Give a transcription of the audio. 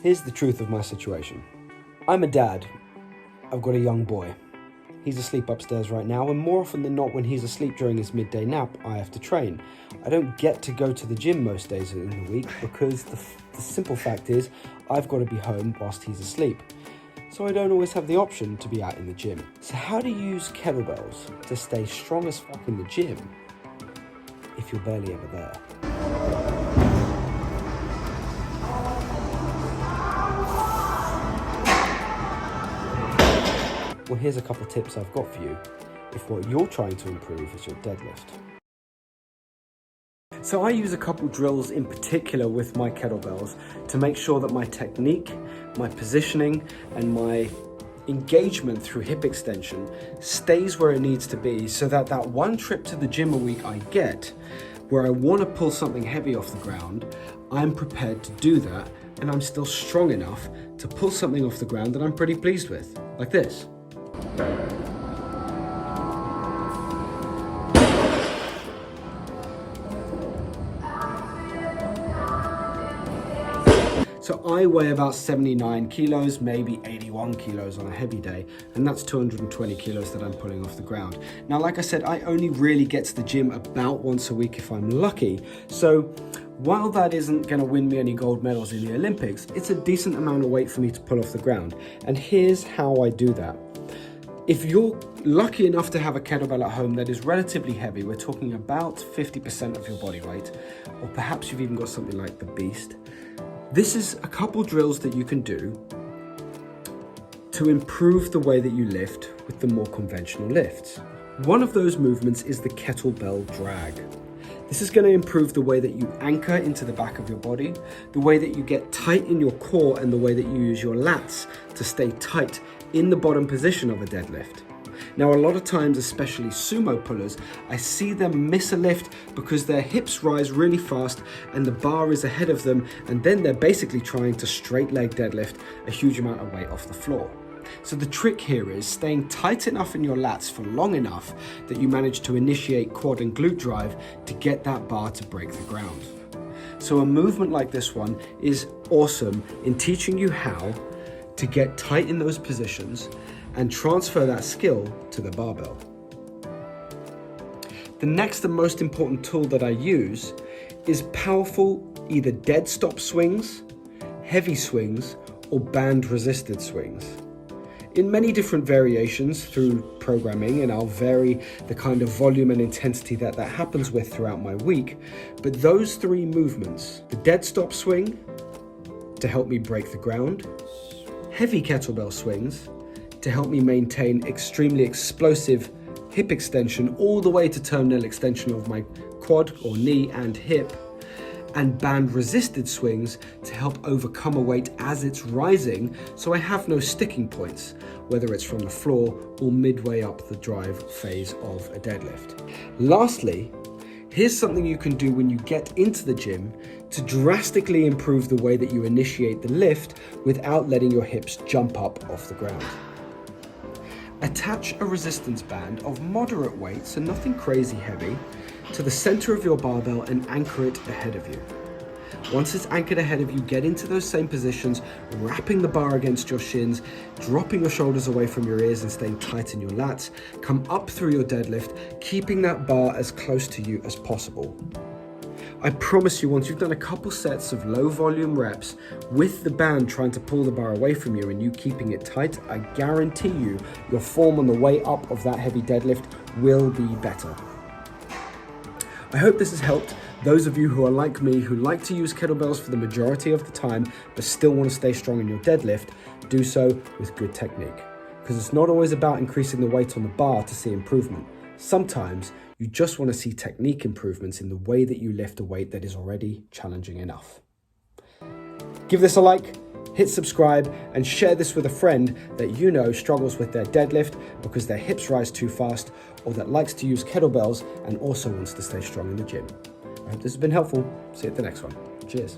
Here's the truth of my situation. I'm a dad. I've got a young boy. He's asleep upstairs right now, and more often than not, when he's asleep during his midday nap, I have to train. I don't get to go to the gym most days in the week because the simple fact is I've got to be home whilst he's asleep. So I don't always have the option to be out in the gym. So how do you use kettlebells to stay strong as fuck in the gym if you're barely ever there? Well, here's a couple of tips I've got for you if what you're trying to improve is your deadlift. So I use a couple drills in particular with my kettlebells to make sure that my technique, my positioning, and my engagement through hip extension stays where it needs to be, so that that one trip to the gym a week I get where I want to pull something heavy off the ground, I'm prepared to do that, and I'm still strong enough to pull something off the ground that I'm pretty pleased with, like this. So I weigh about 79 kilos, maybe 81 kilos on a heavy day, and that's 220 kilos that I'm pulling off the ground. Now, like I said, I only really get to the gym about once a week if I'm lucky. So while that isn't gonna win me any gold medals in the Olympics, it's a decent amount of weight for me to pull off the ground. And here's how I do that. If you're lucky enough to have a kettlebell at home that is relatively heavy, we're talking about 50% of your body weight, or perhaps you've even got something like the Beast, this is a couple drills that you can do to improve the way that you lift with the more conventional lifts. One of those movements is the kettlebell drag. This is going to improve the way that you anchor into the back of your body, the way that you get tight in your core, and the way that you use your lats to stay tight in the bottom position of a deadlift. Now, a lot of times, especially sumo pullers, I see them miss a lift because their hips rise really fast and the bar is ahead of them, and then they're basically trying to straight leg deadlift a huge amount of weight off the floor. So the trick here is staying tight enough in your lats for long enough that you manage to initiate quad and glute drive to get that bar to break the ground. So a movement like this one is awesome in teaching you how to get tight in those positions and transfer that skill to the barbell. The next and most important tool that I use is powerful either dead stop swings, heavy swings, or band resisted swings. In many different variations through programming, and I'll vary the kind of volume and intensity that happens with throughout my week, but those three movements, the dead stop swing to help me break the ground, heavy kettlebell swings to help me maintain extremely explosive hip extension all the way to terminal extension of my quad or knee and hip, and band resisted swings to help overcome a weight as it's rising so I have no sticking points, whether it's from the floor or midway up the drive phase of a deadlift. Lastly, here's something you can do when you get into the gym to drastically improve the way that you initiate the lift without letting your hips jump up off the ground. Attach a resistance band of moderate weight, so nothing crazy heavy, to the center of your barbell and anchor it ahead of you. Once it's anchored ahead of you, get into those same positions, wrapping the bar against your shins, dropping your shoulders away from your ears and staying tight in your lats. Come up through your deadlift, keeping that bar as close to you as possible. I promise you, once you've done a couple sets of low volume reps with the band trying to pull the bar away from you and you keeping it tight, I guarantee you your form on the way up of that heavy deadlift will be better. I hope this has helped those of you who are like me, who like to use kettlebells for the majority of the time, but still want to stay strong in your deadlift. Do so with good technique, because it's not always about increasing the weight on the bar to see improvement. Sometimes you just want to see technique improvements in the way that you lift a weight that is already challenging enough. Give this a like, hit subscribe, and share this with a friend that you know struggles with their deadlift because their hips rise too fast, or that likes to use kettlebells and also wants to stay strong in the gym. I hope this has been helpful. See you at the next one. Cheers.